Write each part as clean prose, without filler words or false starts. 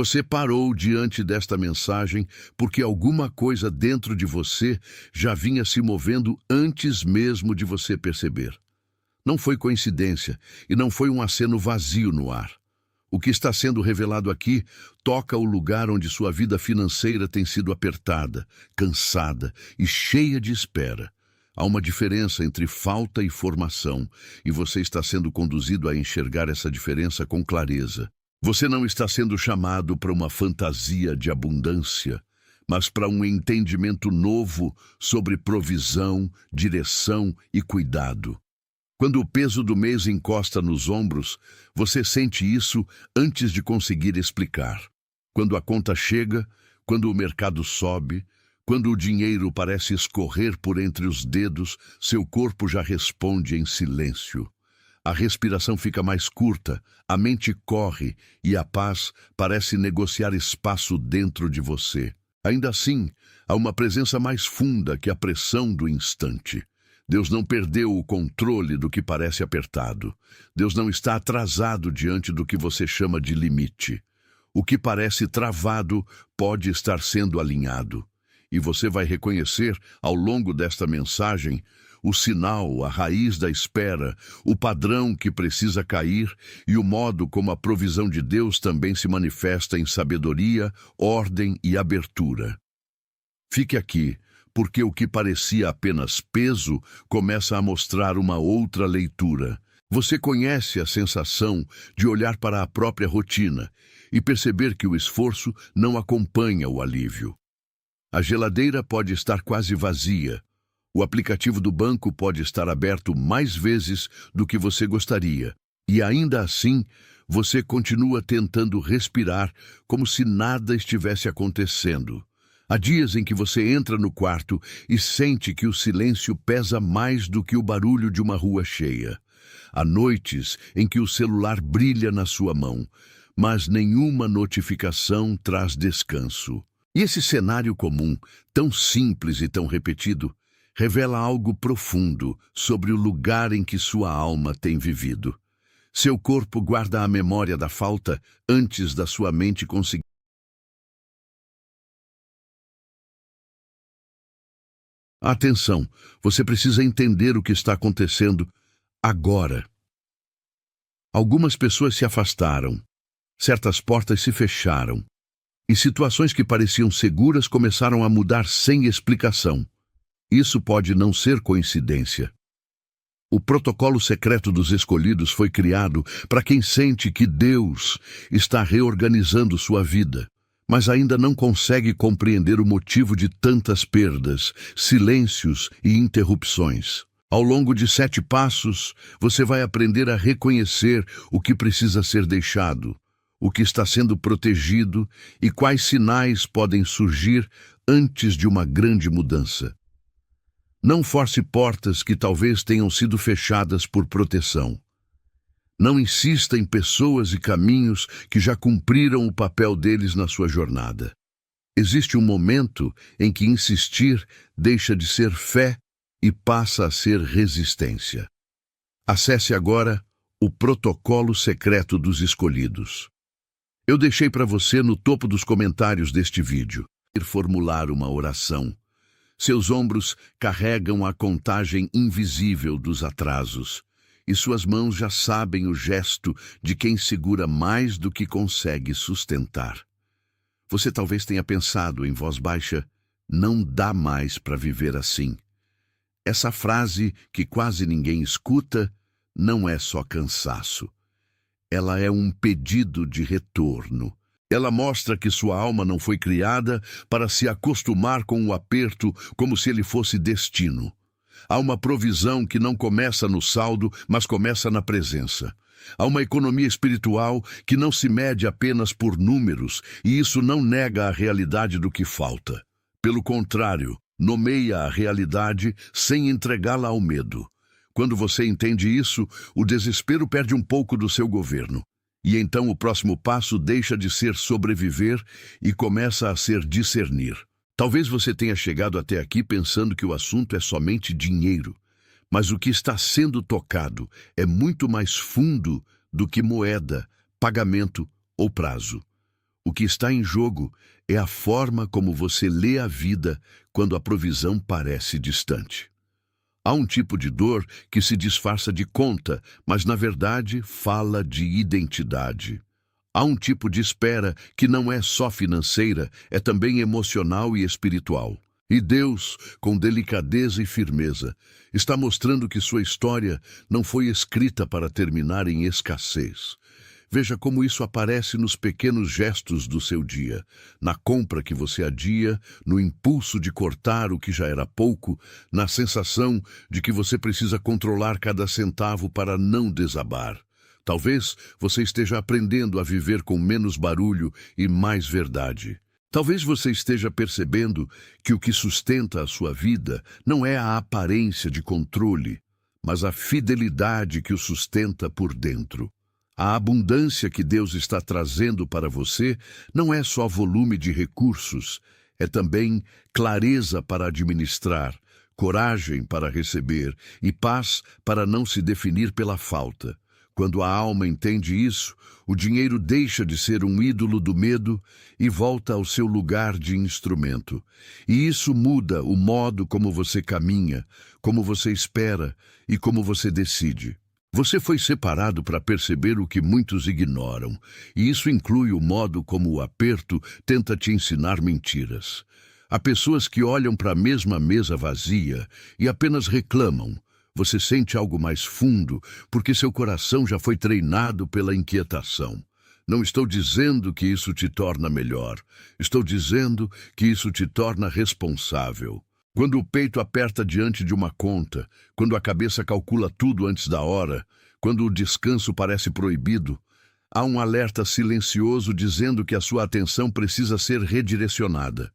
Você parou diante desta mensagem porque alguma coisa dentro de você já vinha se movendo antes mesmo de você perceber. Não foi coincidência e não foi um aceno vazio no ar. O que está sendo revelado aqui toca o lugar onde sua vida financeira tem sido apertada, cansada e cheia de espera. Há uma diferença entre falta e formação, e você está sendo conduzido a enxergar essa diferença com clareza. Você não está sendo chamado para uma fantasia de abundância, mas para um entendimento novo sobre provisão, direção e cuidado. Quando o peso do mês encosta nos ombros, você sente isso antes de conseguir explicar. Quando a conta chega, quando o mercado sobe, quando o dinheiro parece escorrer por entre os dedos, seu corpo já responde em silêncio. A respiração fica mais curta, a mente corre e a paz parece negociar espaço dentro de você. Ainda assim, há uma presença mais funda que a pressão do instante. Deus não perdeu o controle do que parece apertado. Deus não está atrasado diante do que você chama de limite. O que parece travado pode estar sendo alinhado. E você vai reconhecer, ao longo desta mensagem, o sinal, a raiz da espera, o padrão que precisa cair e o modo como a provisão de Deus também se manifesta em sabedoria, ordem e abertura. Fique aqui, porque o que parecia apenas peso começa a mostrar uma outra leitura. Você conhece a sensação de olhar para a própria rotina e perceber que o esforço não acompanha o alívio. A geladeira pode estar quase vazia. O aplicativo do banco pode estar aberto mais vezes do que você gostaria. E ainda assim, você continua tentando respirar como se nada estivesse acontecendo. Há dias em que você entra no quarto e sente que o silêncio pesa mais do que o barulho de uma rua cheia. Há noites em que o celular brilha na sua mão, mas nenhuma notificação traz descanso. E esse cenário comum, tão simples e tão repetido, revela algo profundo sobre o lugar em que sua alma tem vivido. Seu corpo guarda a memória da falta antes da sua mente conseguir. Atenção, você precisa entender o que está acontecendo agora. Algumas pessoas se afastaram, certas portas se fecharam, e situações que pareciam seguras começaram a mudar sem explicação. Isso pode não ser coincidência. O protocolo secreto dos escolhidos foi criado para quem sente que Deus está reorganizando sua vida, mas ainda não consegue compreender o motivo de tantas perdas, silêncios e interrupções. Ao longo de 7 passos, você vai aprender a reconhecer o que precisa ser deixado, o que está sendo protegido e quais sinais podem surgir antes de uma grande mudança. Não force portas que talvez tenham sido fechadas por proteção. Não insista em pessoas e caminhos que já cumpriram o papel deles na sua jornada. Existe um momento em que insistir deixa de ser fé e passa a ser resistência. Acesse agora o protocolo secreto dos escolhidos. Eu deixei para você no topo dos comentários deste vídeo formular uma oração. Seus ombros carregam a contagem invisível dos atrasos, e suas mãos já sabem o gesto de quem segura mais do que consegue sustentar. Você talvez tenha pensado em voz baixa, não dá mais para viver assim. Essa frase, que quase ninguém escuta, não é só cansaço. Ela é um pedido de retorno. Ela mostra que sua alma não foi criada para se acostumar com o aperto como se ele fosse destino. Há uma provisão que não começa no saldo, mas começa na presença. Há uma economia espiritual que não se mede apenas por números, e isso não nega a realidade do que falta. Pelo contrário, nomeia a realidade sem entregá-la ao medo. Quando você entende isso, o desespero perde um pouco do seu governo. E então o próximo passo deixa de ser sobreviver e começa a ser discernir. Talvez você tenha chegado até aqui pensando que o assunto é somente dinheiro, mas o que está sendo tocado é muito mais fundo do que moeda, pagamento ou prazo. O que está em jogo é a forma como você lê a vida quando a provisão parece distante. Há um tipo de dor que se disfarça de conta, mas na verdade fala de identidade. Há um tipo de espera que não é só financeira, é também emocional e espiritual. E Deus, com delicadeza e firmeza, está mostrando que sua história não foi escrita para terminar em escassez. Veja como isso aparece nos pequenos gestos do seu dia, na compra que você adia, no impulso de cortar o que já era pouco, na sensação de que você precisa controlar cada centavo para não desabar. Talvez você esteja aprendendo a viver com menos barulho e mais verdade. Talvez você esteja percebendo que o que sustenta a sua vida não é a aparência de controle, mas a fidelidade que o sustenta por dentro. A abundância que Deus está trazendo para você não é só volume de recursos, é também clareza para administrar, coragem para receber e paz para não se definir pela falta. Quando a alma entende isso, o dinheiro deixa de ser um ídolo do medo e volta ao seu lugar de instrumento. E isso muda o modo como você caminha, como você espera e como você decide. Você foi separado para perceber o que muitos ignoram, e isso inclui o modo como o aperto tenta te ensinar mentiras. Há pessoas que olham para a mesma mesa vazia e apenas reclamam. Você sente algo mais fundo, porque seu coração já foi treinado pela inquietação. Não estou dizendo que isso te torna melhor. Estou dizendo que isso te torna responsável. Quando o peito aperta diante de uma conta, quando a cabeça calcula tudo antes da hora, quando o descanso parece proibido, há um alerta silencioso dizendo que a sua atenção precisa ser redirecionada.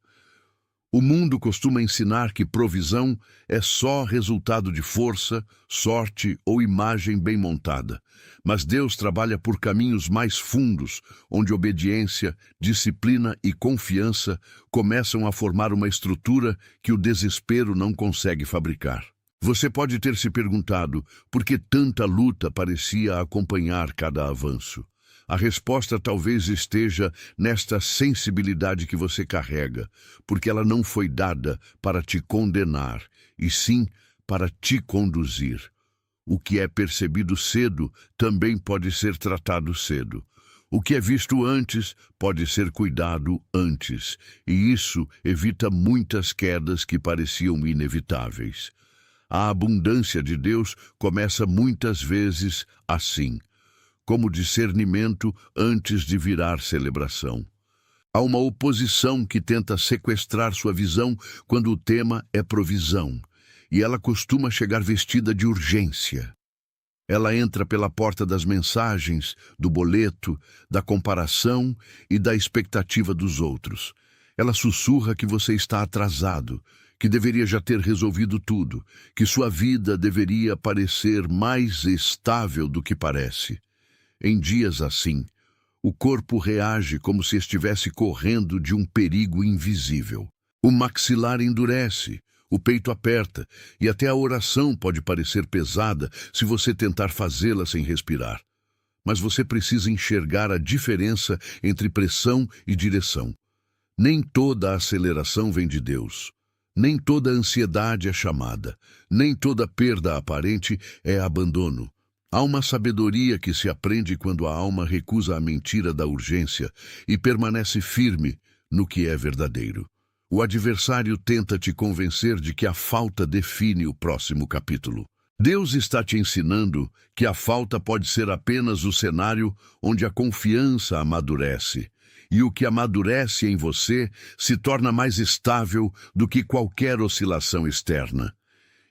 O mundo costuma ensinar que provisão é só resultado de força, sorte ou imagem bem montada. Mas Deus trabalha por caminhos mais fundos, onde obediência, disciplina e confiança começam a formar uma estrutura que o desespero não consegue fabricar. Você pode ter se perguntado por que tanta luta parecia acompanhar cada avanço. A resposta talvez esteja nesta sensibilidade que você carrega, porque ela não foi dada para te condenar, e sim para te conduzir. O que é percebido cedo também pode ser tratado cedo. O que é visto antes pode ser cuidado antes, e isso evita muitas quedas que pareciam inevitáveis. A abundância de Deus começa muitas vezes assim, como discernimento antes de virar celebração. Há uma oposição que tenta sequestrar sua visão quando o tema é provisão, e ela costuma chegar vestida de urgência. Ela entra pela porta das mensagens, do boleto, da comparação e da expectativa dos outros. Ela sussurra que você está atrasado, que deveria já ter resolvido tudo, que sua vida deveria parecer mais estável do que parece. Em dias assim, o corpo reage como se estivesse correndo de um perigo invisível. O maxilar endurece, o peito aperta, e até a oração pode parecer pesada se você tentar fazê-la sem respirar. Mas você precisa enxergar a diferença entre pressão e direção. Nem toda a aceleração vem de Deus. Nem toda ansiedade é chamada. Nem toda perda aparente é abandono. Há uma sabedoria que se aprende quando a alma recusa a mentira da urgência e permanece firme no que é verdadeiro. O adversário tenta te convencer de que a falta define o próximo capítulo. Deus está te ensinando que a falta pode ser apenas o cenário onde a confiança amadurece, e o que amadurece em você se torna mais estável do que qualquer oscilação externa.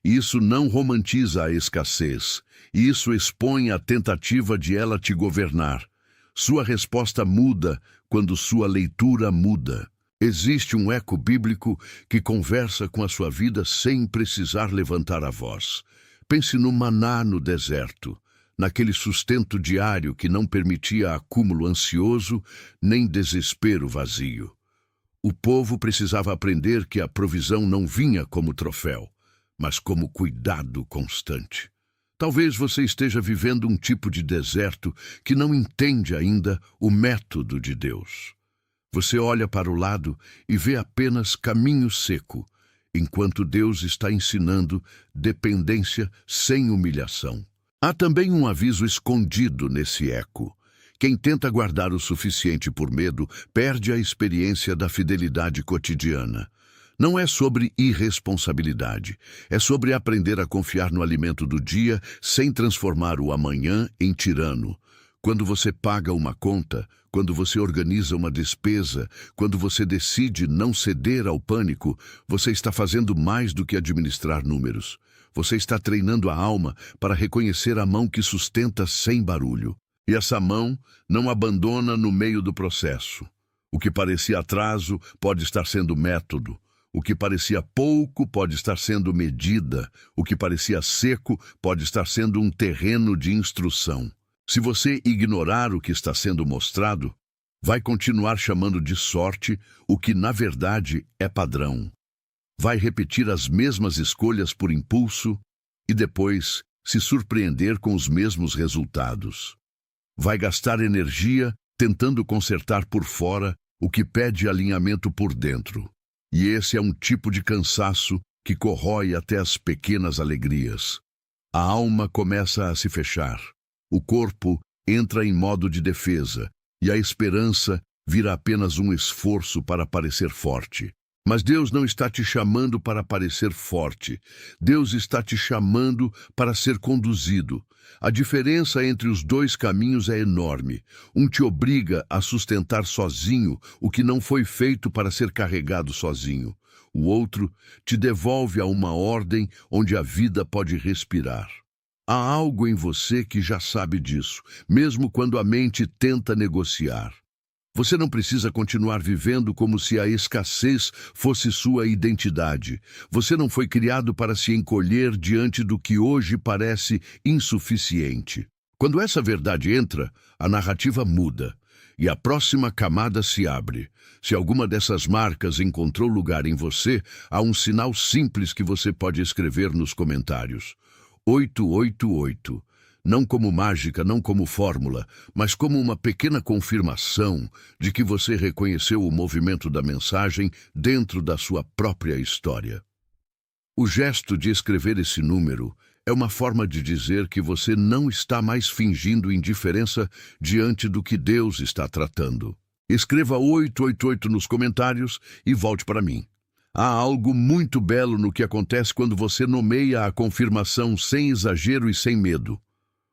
Isso não romantiza a escassez, isso expõe a tentativa de ela te governar. Sua resposta muda quando sua leitura muda. Existe um eco bíblico que conversa com a sua vida sem precisar levantar a voz. Pense no maná no deserto, naquele sustento diário que não permitia acúmulo ansioso nem desespero vazio. O povo precisava aprender que a provisão não vinha como troféu, mas como cuidado constante. Talvez você esteja vivendo um tipo de deserto que não entende ainda o método de Deus. Você olha para o lado e vê apenas caminho seco, enquanto Deus está ensinando dependência sem humilhação. Há também um aviso escondido nesse eco. Quem tenta guardar o suficiente por medo perde a experiência da fidelidade cotidiana. Não é sobre irresponsabilidade, é sobre aprender a confiar no alimento do dia sem transformar o amanhã em tirano. Quando você paga uma conta, quando você organiza uma despesa, quando você decide não ceder ao pânico, você está fazendo mais do que administrar números. Você está treinando a alma para reconhecer a mão que sustenta sem barulho. E essa mão não abandona no meio do processo. O que parecia atraso pode estar sendo método. O que parecia pouco pode estar sendo medida. O que parecia seco pode estar sendo um terreno de instrução. Se você ignorar o que está sendo mostrado, vai continuar chamando de sorte o que na verdade é padrão. Vai repetir as mesmas escolhas por impulso e depois se surpreender com os mesmos resultados. Vai gastar energia tentando consertar por fora o que pede alinhamento por dentro. E esse é um tipo de cansaço que corrói até as pequenas alegrias. A alma começa a se fechar. O corpo entra em modo de defesa e a esperança vira apenas um esforço para parecer forte. Mas Deus não está te chamando para parecer forte. Deus está te chamando para ser conduzido. A diferença entre os dois caminhos é enorme. Um te obriga a sustentar sozinho o que não foi feito para ser carregado sozinho. O outro te devolve a uma ordem onde a vida pode respirar. Há algo em você que já sabe disso, mesmo quando a mente tenta negociar. Você não precisa continuar vivendo como se a escassez fosse sua identidade. Você não foi criado para se encolher diante do que hoje parece insuficiente. Quando essa verdade entra, a narrativa muda e a próxima camada se abre. Se alguma dessas marcas encontrou lugar em você, há um sinal simples que você pode escrever nos comentários. 888. Não como mágica, não como fórmula, mas como uma pequena confirmação de que você reconheceu o movimento da mensagem dentro da sua própria história. O gesto de escrever esse número é uma forma de dizer que você não está mais fingindo indiferença diante do que Deus está tratando. Escreva 888 nos comentários e volte para mim. Há algo muito belo no que acontece quando você nomeia a confirmação sem exagero e sem medo.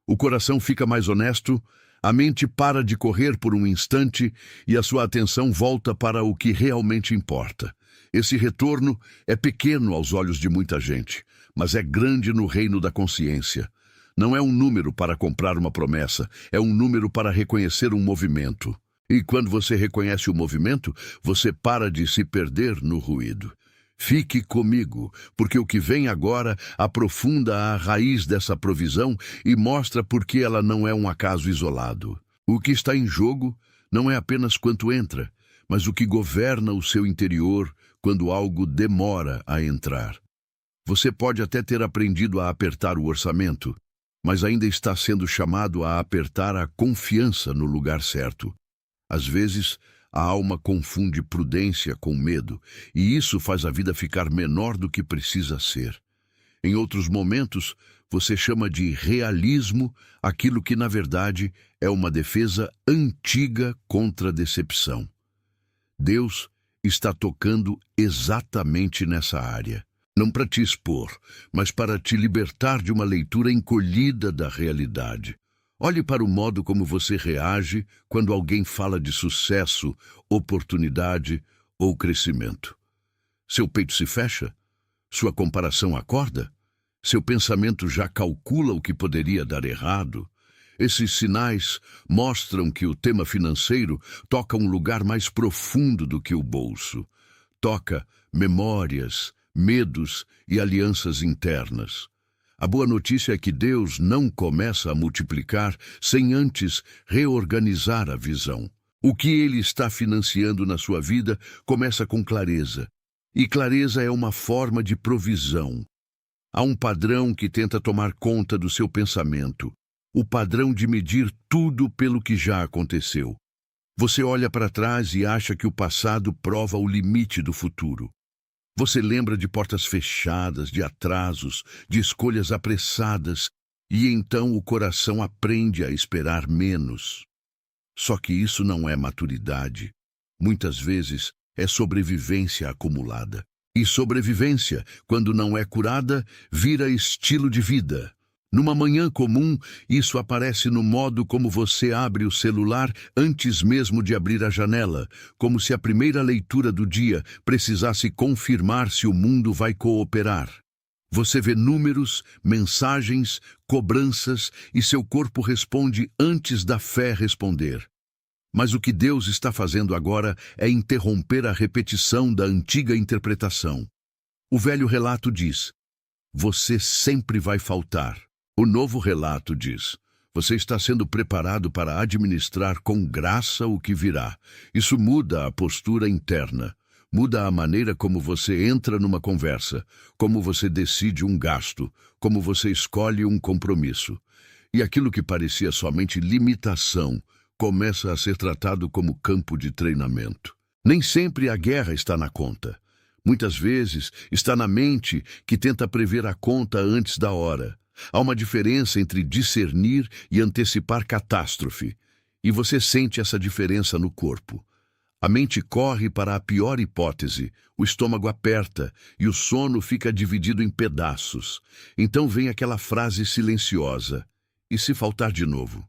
O coração fica mais honesto, a mente para de correr por um instante e a sua atenção volta para o que realmente importa. Esse retorno é pequeno aos olhos de muita gente, mas é grande no reino da consciência. Não é um número para comprar uma promessa, é um número para reconhecer um movimento. E quando você reconhece o movimento, você para de se perder no ruído. Fique comigo, porque o que vem agora aprofunda a raiz dessa provisão e mostra por que ela não é um acaso isolado. O que está em jogo não é apenas quanto entra, mas o que governa o seu interior quando algo demora a entrar. Você pode até ter aprendido a apertar o orçamento, mas ainda está sendo chamado a apertar a confiança no lugar certo. Às vezes, a alma confunde prudência com medo, e isso faz a vida ficar menor do que precisa ser. Em outros momentos, você chama de realismo aquilo que, na verdade, é uma defesa antiga contra a decepção. Deus está tocando exatamente nessa área. Não para te expor, mas para te libertar de uma leitura encolhida da realidade. Olhe para o modo como você reage quando alguém fala de sucesso, oportunidade ou crescimento. Seu peito se fecha? Sua comparação acorda? Seu pensamento já calcula o que poderia dar errado? Esses sinais mostram que o tema financeiro toca um lugar mais profundo do que o bolso. Toca memórias, medos e alianças internas. A boa notícia é que Deus não começa a multiplicar sem antes reorganizar a visão. O que Ele está financiando na sua vida começa com clareza. E clareza é uma forma de provisão. Há um padrão que tenta tomar conta do seu pensamento. O padrão de medir tudo pelo que já aconteceu. Você olha para trás e acha que o passado prova o limite do futuro. Você lembra de portas fechadas, de atrasos, de escolhas apressadas, e então o coração aprende a esperar menos. Só que isso não é maturidade. Muitas vezes é sobrevivência acumulada. E sobrevivência, quando não é curada, vira estilo de vida. Numa manhã comum, isso aparece no modo como você abre o celular antes mesmo de abrir a janela, como se a primeira leitura do dia precisasse confirmar se o mundo vai cooperar. Você vê números, mensagens, cobranças e seu corpo responde antes da fé responder. Mas o que Deus está fazendo agora é interromper a repetição da antiga interpretação. O velho relato diz: você sempre vai faltar. O novo relato diz: você está sendo preparado para administrar com graça o que virá. Isso muda a postura interna, muda a maneira como você entra numa conversa, como você decide um gasto, como você escolhe um compromisso. E aquilo que parecia somente limitação começa a ser tratado como campo de treinamento. Nem sempre a guerra está na conta. Muitas vezes está na mente que tenta prever a conta antes da hora. Há uma diferença entre discernir e antecipar catástrofe, e você sente essa diferença no corpo. A mente corre para a pior hipótese, o estômago aperta e o sono fica dividido em pedaços. Então vem aquela frase silenciosa: e se faltar de novo?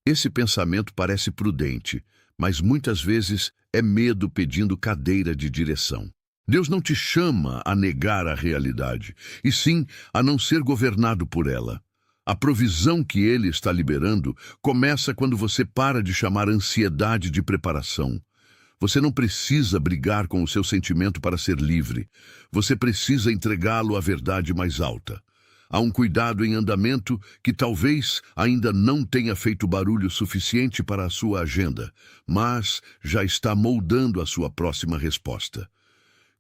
Esse pensamento parece prudente, mas muitas vezes é medo pedindo cadeira de direção. Deus não te chama a negar a realidade, e sim a não ser governado por ela. A provisão que Ele está liberando começa quando você para de chamar ansiedade de preparação. Você não precisa brigar com o seu sentimento para ser livre. Você precisa entregá-lo à verdade mais alta. Há um cuidado em andamento que talvez ainda não tenha feito barulho suficiente para a sua agenda, mas já está moldando a sua próxima resposta.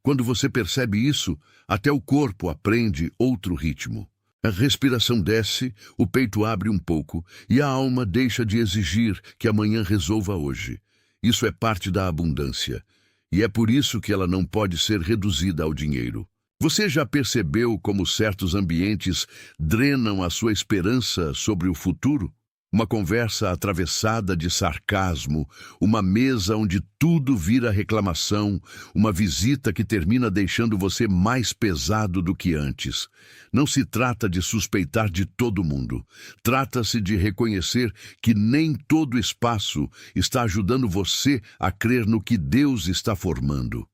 Quando você percebe isso, até o corpo aprende outro ritmo. A respiração desce, o peito abre um pouco e a alma deixa de exigir que amanhã resolva hoje. Isso é parte da abundância, e é por isso que ela não pode ser reduzida ao dinheiro. Você já percebeu como certos ambientes drenam a sua esperança sobre o futuro? Uma conversa atravessada de sarcasmo, uma mesa onde tudo vira reclamação, uma visita que termina deixando você mais pesado do que antes. Não se trata de suspeitar de todo mundo. Trata-se de reconhecer que nem todo espaço está ajudando você a crer no que Deus está formando.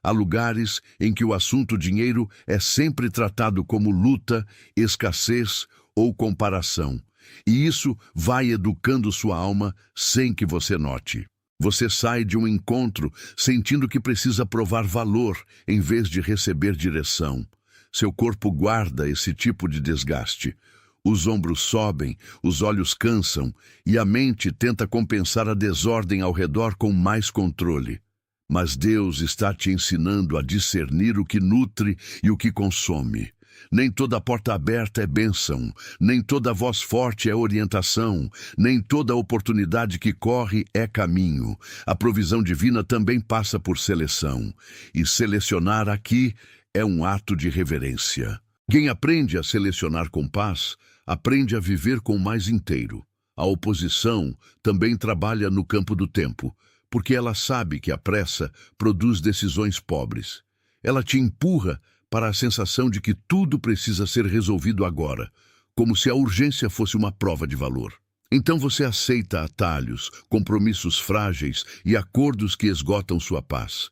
Há lugares em que o assunto dinheiro é sempre tratado como luta, escassez ou comparação. E isso vai educando sua alma sem que você note. Você sai de um encontro sentindo que precisa provar valor em vez de receber direção. Seu corpo guarda esse tipo de desgaste. Os ombros sobem, os olhos cansam e a mente tenta compensar a desordem ao redor com mais controle. Mas Deus está te ensinando a discernir o que nutre e o que consome. Nem toda porta aberta é bênção, nem toda voz forte é orientação, nem toda oportunidade que corre é caminho. A provisão divina também passa por seleção, e selecionar aqui é um ato de reverência. Quem aprende a selecionar com paz, aprende a viver com mais inteiro. A oposição também trabalha no campo do tempo, porque ela sabe que a pressa produz decisões pobres. Ela te empurra para a sensação de que tudo precisa ser resolvido agora, como se a urgência fosse uma prova de valor. Então você aceita atalhos, compromissos frágeis e acordos que esgotam sua paz.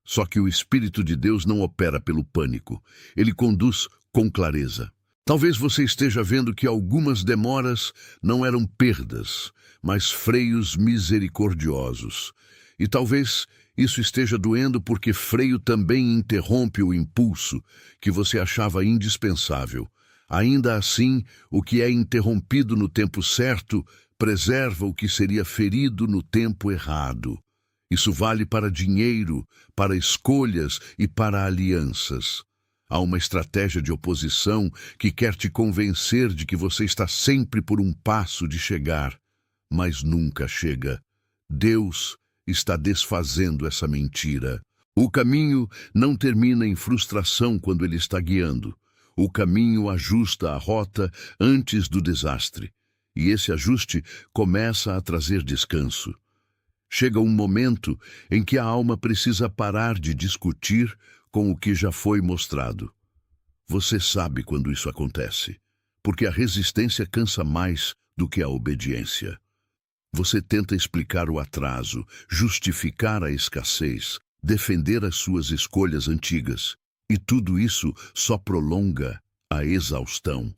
Só que o Espírito de Deus não opera pelo pânico. Ele conduz com clareza. Talvez você esteja vendo que algumas demoras não eram perdas, mas freios misericordiosos. E talvez isso esteja doendo porque freio também interrompe o impulso que você achava indispensável. Ainda assim, o que é interrompido no tempo certo preserva o que seria ferido no tempo errado. Isso vale para dinheiro, para escolhas e para alianças. Há uma estratégia de oposição que quer te convencer de que você está sempre por um passo de chegar, mas nunca chega. Deus está desfazendo essa mentira. O caminho não termina em frustração quando Ele está guiando. O caminho ajusta a rota antes do desastre. E esse ajuste começa a trazer descanso. Chega um momento em que a alma precisa parar de discutir com o que já foi mostrado. Você sabe quando isso acontece, porque a resistência cansa mais do que a obediência. Você tenta explicar o atraso, justificar a escassez, defender as suas escolhas antigas, e tudo isso só prolonga a exaustão.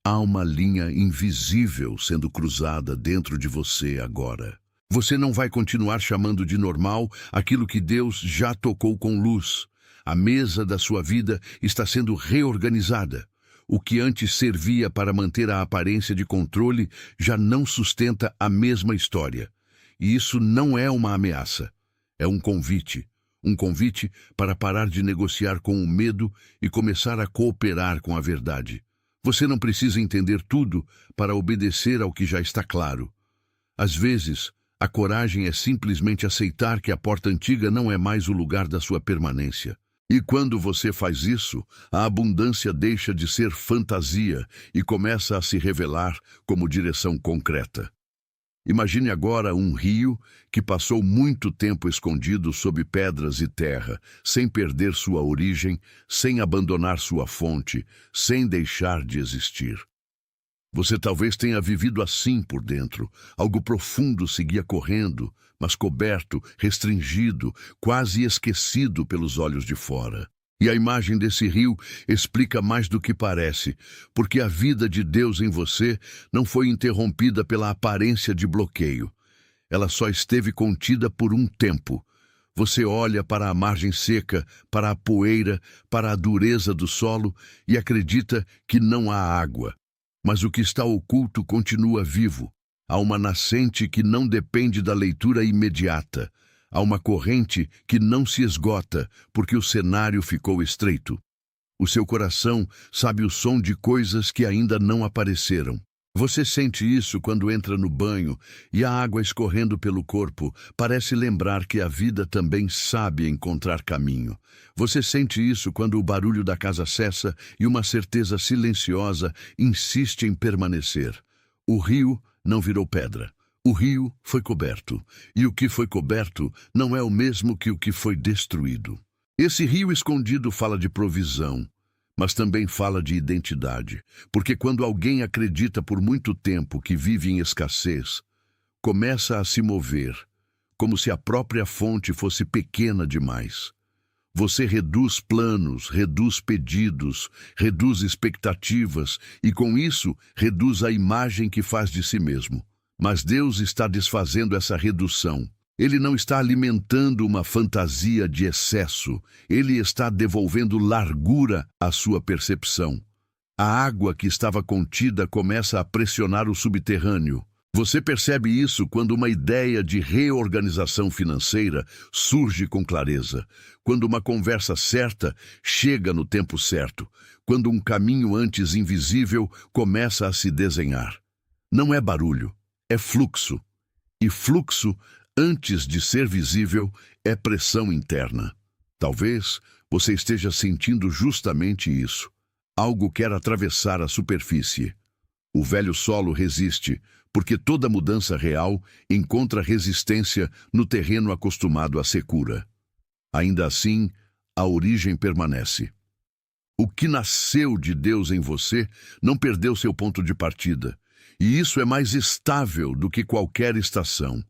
Há uma linha invisível sendo cruzada dentro de você agora. Você não vai continuar chamando de normal aquilo que Deus já tocou com luz. A mesa da sua vida está sendo reorganizada. O que antes servia para manter a aparência de controle já não sustenta a mesma história. E isso não é uma ameaça. É um convite. Um convite para parar de negociar com o medo e começar a cooperar com a verdade. Você não precisa entender tudo para obedecer ao que já está claro. Às vezes, a coragem é simplesmente aceitar que a porta antiga não é mais o lugar da sua permanência. E quando você faz isso, a abundância deixa de ser fantasia e começa a se revelar como direção concreta. Imagine agora um rio que passou muito tempo escondido sob pedras e terra, sem perder sua origem, sem abandonar sua fonte, sem deixar de existir. Você talvez tenha vivido assim por dentro. Algo profundo seguia correndo, mas coberto, restringido, quase esquecido pelos olhos de fora. E a imagem desse rio explica mais do que parece, porque a vida de Deus em você não foi interrompida pela aparência de bloqueio. Ela só esteve contida por um tempo. Você olha para a margem seca, para a poeira, para a dureza do solo e acredita que não há água. Mas o que está oculto continua vivo. Há uma nascente que não depende da leitura imediata. Há uma corrente que não se esgota, porque o cenário ficou estreito. O seu coração sabe o som de coisas que ainda não apareceram. Você sente isso quando entra no banho e a água escorrendo pelo corpo parece lembrar que a vida também sabe encontrar caminho. Você sente isso quando o barulho da casa cessa e uma certeza silenciosa insiste em permanecer. O rio não virou pedra. O rio foi coberto, e o que foi coberto não é o mesmo que o que foi destruído. Esse rio escondido fala de provisão, mas também fala de identidade, porque quando alguém acredita por muito tempo que vive em escassez, começa a se mover, como se a própria fonte fosse pequena demais. Você reduz planos, reduz pedidos, reduz expectativas, e com isso reduz a imagem que faz de si mesmo. Mas Deus está desfazendo essa redução. Ele não está alimentando uma fantasia de excesso. Ele está devolvendo largura à sua percepção. A água que estava contida começa a pressionar o subterrâneo. Você percebe isso quando uma ideia de reorganização financeira surge com clareza, quando uma conversa certa chega no tempo certo, quando um caminho antes invisível começa a se desenhar. Não é barulho. É fluxo. E fluxo, antes de ser visível, é pressão interna. Talvez você esteja sentindo justamente isso. Algo quer atravessar a superfície. O velho solo resiste, porque toda mudança real encontra resistência no terreno acostumado à secura. Ainda assim, a origem permanece. O que nasceu de Deus em você não perdeu seu ponto de partida. E isso é mais estável do que qualquer estação.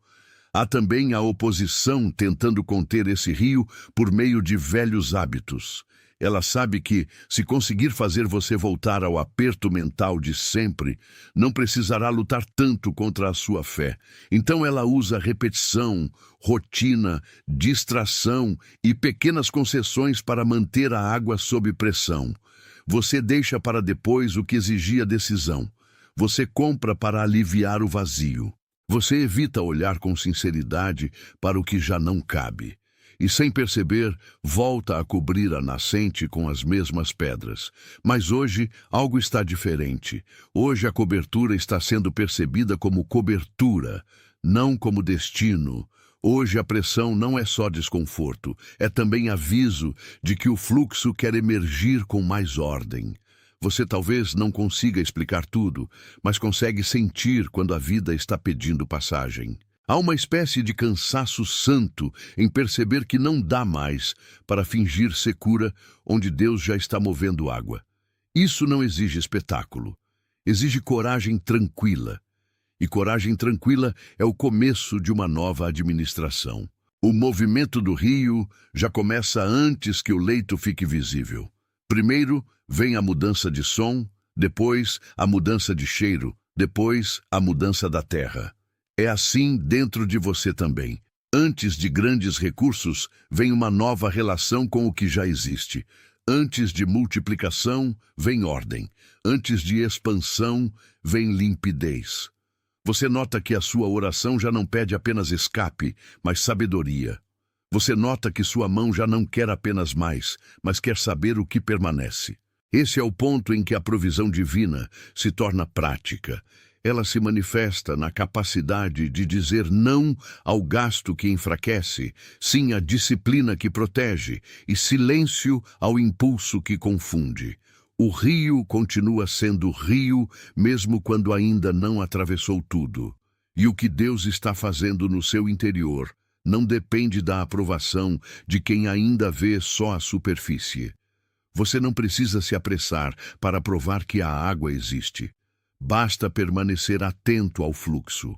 Há também a oposição tentando conter esse rio por meio de velhos hábitos. Ela sabe que, se conseguir fazer você voltar ao aperto mental de sempre, não precisará lutar tanto contra a sua fé. Então ela usa repetição, rotina, distração e pequenas concessões para manter a água sob pressão. Você deixa para depois o que exigia decisão. Você compra para aliviar o vazio. Você evita olhar com sinceridade para o que já não cabe. E, sem perceber, volta a cobrir a nascente com as mesmas pedras. Mas hoje, algo está diferente. Hoje a cobertura está sendo percebida como cobertura, não como destino. Hoje a pressão não é só desconforto, é também aviso de que o fluxo quer emergir com mais ordem. Você talvez não consiga explicar tudo, mas consegue sentir quando a vida está pedindo passagem. Há uma espécie de cansaço santo em perceber que não dá mais para fingir secura onde Deus já está movendo água. Isso não exige espetáculo, exige coragem tranquila. E coragem tranquila é o começo de uma nova administração. O movimento do rio já começa antes que o leito fique visível. Primeiro vem a mudança de som, depois a mudança de cheiro, depois a mudança da terra. É assim dentro de você também. Antes de grandes recursos, vem uma nova relação com o que já existe. Antes de multiplicação, vem ordem. Antes de expansão, vem limpidez. Você nota que a sua oração já não pede apenas escape, mas sabedoria. Você nota que sua mão já não quer apenas mais, mas quer saber o que permanece. Esse é o ponto em que a provisão divina se torna prática. Ela se manifesta na capacidade de dizer não ao gasto que enfraquece, sim à disciplina que protege e silêncio ao impulso que confunde. O rio continua sendo rio, mesmo quando ainda não atravessou tudo. E o que Deus está fazendo no seu interior não depende da aprovação de quem ainda vê só a superfície. Você não precisa se apressar para provar que a água existe. Basta permanecer atento ao fluxo.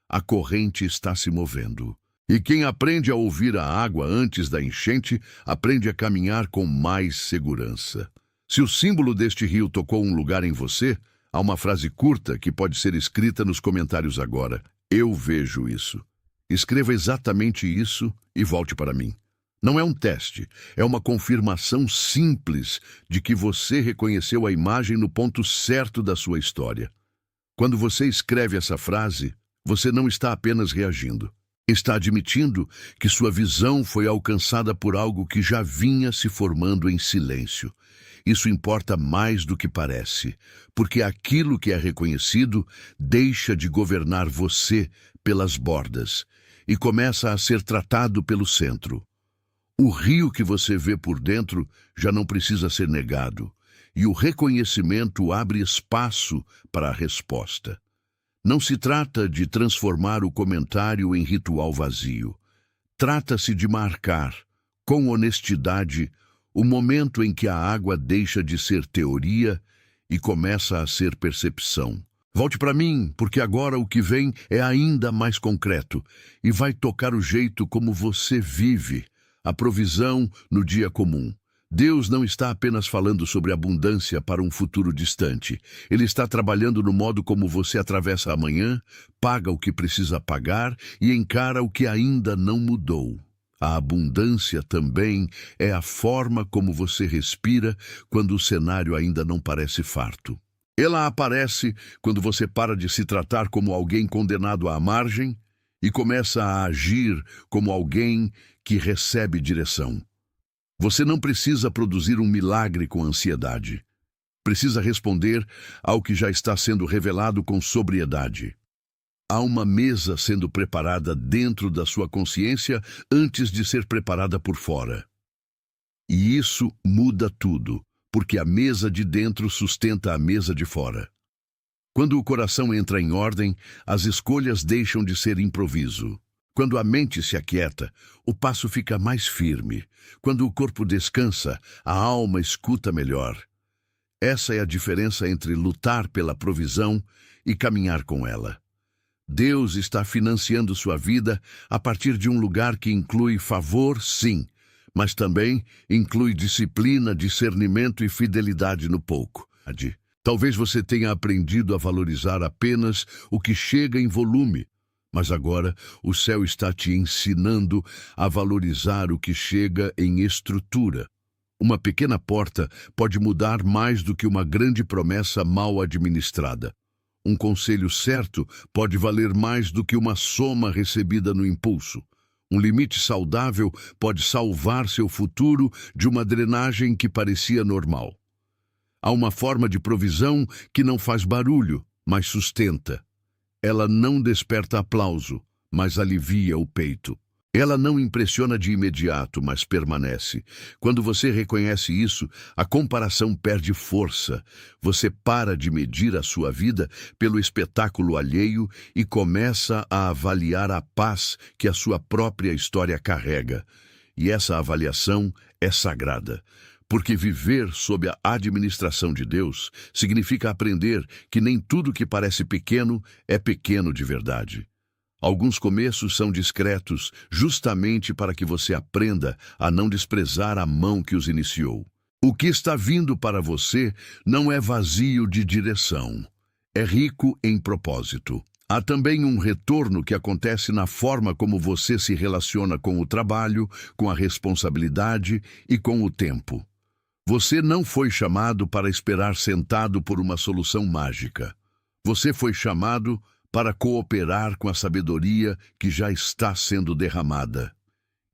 A corrente está se movendo. E quem aprende a ouvir a água antes da enchente, aprende a caminhar com mais segurança. Se o símbolo deste rio tocou um lugar em você, há uma frase curta que pode ser escrita nos comentários agora. Eu vejo isso. Escreva exatamente isso e volte para mim. Não é um teste, é uma confirmação simples de que você reconheceu a imagem no ponto certo da sua história. Quando você escreve essa frase, você não está apenas reagindo. Está admitindo que sua visão foi alcançada por algo que já vinha se formando em silêncio. Isso importa mais do que parece, porque aquilo que é reconhecido deixa de governar você pelas bordas e começa a ser tratado pelo centro. O rio que você vê por dentro já não precisa ser negado, e o reconhecimento abre espaço para a resposta. Não se trata de transformar o comentário em ritual vazio. Trata-se de marcar, com honestidade, o momento em que a água deixa de ser teoria e começa a ser percepção. Volte para mim, porque agora o que vem é ainda mais concreto e vai tocar o jeito como você vive, a provisão no dia comum. Deus não está apenas falando sobre abundância para um futuro distante. Ele está trabalhando no modo como você atravessa amanhã, paga o que precisa pagar e encara o que ainda não mudou. A abundância também é a forma como você respira quando o cenário ainda não parece farto. Ela aparece quando você para de se tratar como alguém condenado à margem e começa a agir como alguém que recebe direção. Você não precisa produzir um milagre com ansiedade. Precisa responder ao que já está sendo revelado com sobriedade. Há uma mesa sendo preparada dentro da sua consciência antes de ser preparada por fora. E isso muda tudo, porque a mesa de dentro sustenta a mesa de fora. Quando o coração entra em ordem, as escolhas deixam de ser improviso. Quando a mente se aquieta, o passo fica mais firme. Quando o corpo descansa, a alma escuta melhor. Essa é a diferença entre lutar pela provisão e caminhar com ela. Deus está financiando sua vida a partir de um lugar que inclui favor, sim, mas também inclui disciplina, discernimento e fidelidade no pouco. Talvez você tenha aprendido a valorizar apenas o que chega em volume, mas agora o céu está te ensinando a valorizar o que chega em estrutura. Uma pequena porta pode mudar mais do que uma grande promessa mal administrada. Um conselho certo pode valer mais do que uma soma recebida no impulso. Um limite saudável pode salvar seu futuro de uma drenagem que parecia normal. Há uma forma de provisão que não faz barulho, mas sustenta. Ela não desperta aplauso, mas alivia o peito. Ela não impressiona de imediato, mas permanece. Quando você reconhece isso, a comparação perde força. Você para de medir a sua vida pelo espetáculo alheio e começa a avaliar a paz que a sua própria história carrega. E essa avaliação é sagrada, porque viver sob a administração de Deus significa aprender que nem tudo que parece pequeno é pequeno de verdade. Alguns começos são discretos, justamente para que você aprenda a não desprezar a mão que os iniciou. O que está vindo para você não é vazio de direção, é rico em propósito. Há também um retorno que acontece na forma como você se relaciona com o trabalho, com a responsabilidade e com o tempo. Você não foi chamado para esperar sentado por uma solução mágica. Você foi chamado para cooperar com a sabedoria que já está sendo derramada.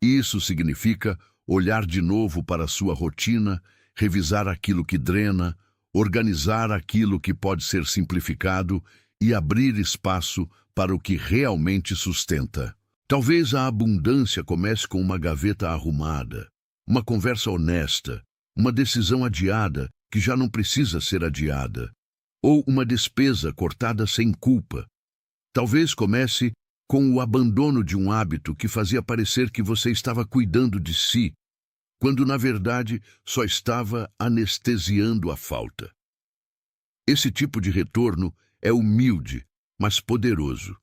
Isso significa olhar de novo para a sua rotina, revisar aquilo que drena, organizar aquilo que pode ser simplificado e abrir espaço para o que realmente sustenta. Talvez a abundância comece com uma gaveta arrumada, uma conversa honesta, uma decisão adiada que já não precisa ser adiada, ou uma despesa cortada sem culpa. Talvez comece com o abandono de um hábito que fazia parecer que você estava cuidando de si, quando na verdade só estava anestesiando a falta. Esse tipo de retorno é humilde, mas poderoso.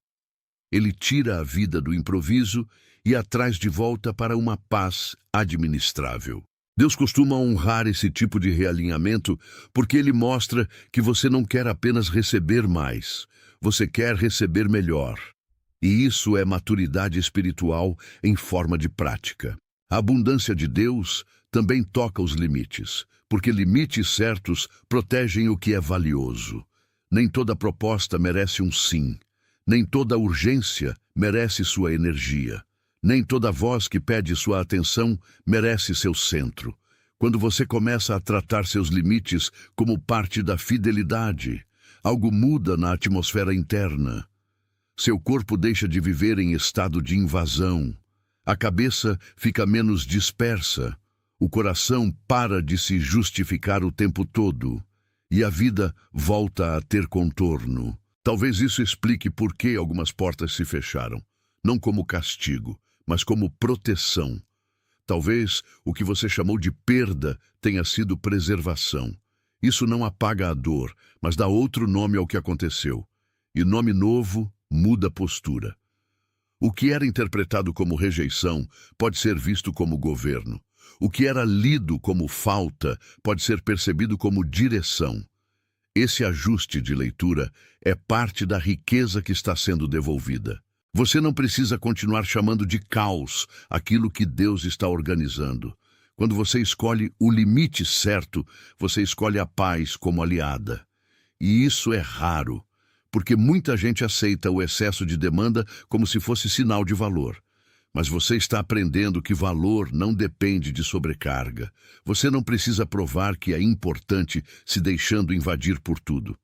Ele tira a vida do improviso e a traz de volta para uma paz administrável. Deus costuma honrar esse tipo de realinhamento porque ele mostra que você não quer apenas receber mais, você quer receber melhor. E isso é maturidade espiritual em forma de prática. A abundância de Deus também toca os limites, porque limites certos protegem o que é valioso. Nem toda proposta merece um sim. Nem toda urgência merece sua energia. Nem toda voz que pede sua atenção merece seu centro. Quando você começa a tratar seus limites como parte da fidelidade, algo muda na atmosfera interna. Seu corpo deixa de viver em estado de invasão. A cabeça fica menos dispersa. O coração para de se justificar o tempo todo. E a vida volta a ter contorno. Talvez isso explique por que algumas portas se fecharam. Não como castigo, mas como proteção. Talvez o que você chamou de perda tenha sido preservação. Isso não apaga a dor, mas dá outro nome ao que aconteceu. E nome novo muda a postura. O que era interpretado como rejeição pode ser visto como governo. O que era lido como falta pode ser percebido como direção. Esse ajuste de leitura é parte da riqueza que está sendo devolvida. Você não precisa continuar chamando de caos aquilo que Deus está organizando. Quando você escolhe o limite certo, você escolhe a paz como aliada. E isso é raro, porque muita gente aceita o excesso de demanda como se fosse sinal de valor. Mas você está aprendendo que valor não depende de sobrecarga. Você não precisa provar que é importante se deixando invadir por tudo.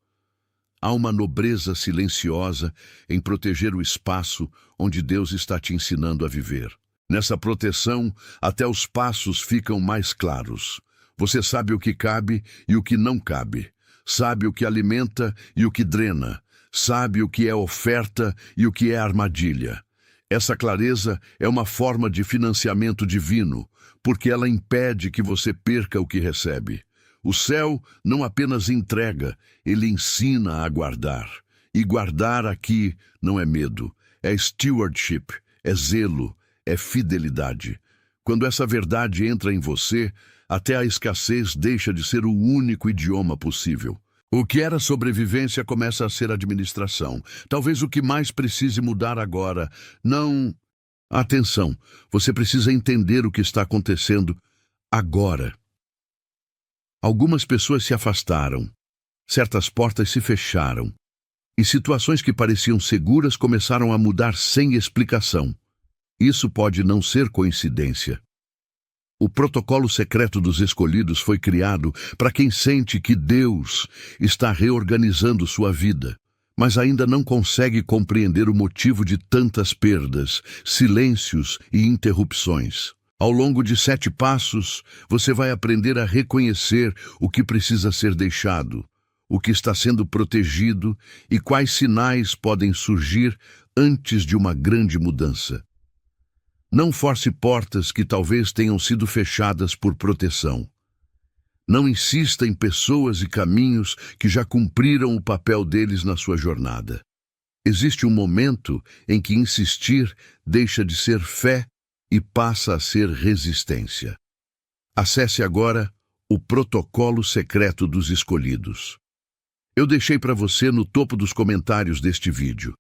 Há uma nobreza silenciosa em proteger o espaço onde Deus está te ensinando a viver. Nessa proteção, até os passos ficam mais claros. Você sabe o que cabe e o que não cabe. Sabe o que alimenta e o que drena. Sabe o que é oferta e o que é armadilha. Essa clareza é uma forma de financiamento divino, porque ela impede que você perca o que recebe. O céu não apenas entrega, ele ensina a guardar. E guardar aqui não é medo, é stewardship, é zelo, é fidelidade. Quando essa verdade entra em você, até a escassez deixa de ser o único idioma possível. O que era sobrevivência começa a ser administração. Talvez o que mais precise mudar agora, não... Atenção, você precisa entender o que está acontecendo agora. Algumas pessoas se afastaram, certas portas se fecharam, e situações que pareciam seguras começaram a mudar sem explicação. Isso pode não ser coincidência. O protocolo secreto dos escolhidos foi criado para quem sente que Deus está reorganizando sua vida. mas ainda não consegue compreender o motivo de tantas perdas, silêncios e interrupções. Ao longo de 7 passos, você vai aprender a reconhecer o que precisa ser deixado, o que está sendo protegido e quais sinais podem surgir antes de uma grande mudança. Não force portas que talvez tenham sido fechadas por proteção. Não insista em pessoas e caminhos que já cumpriram o papel deles na sua jornada. Existe um momento em que insistir deixa de ser fé e passa a ser resistência. Acesse agora o Protocolo Secreto dos Escolhidos. Eu deixei para você no topo dos comentários deste vídeo.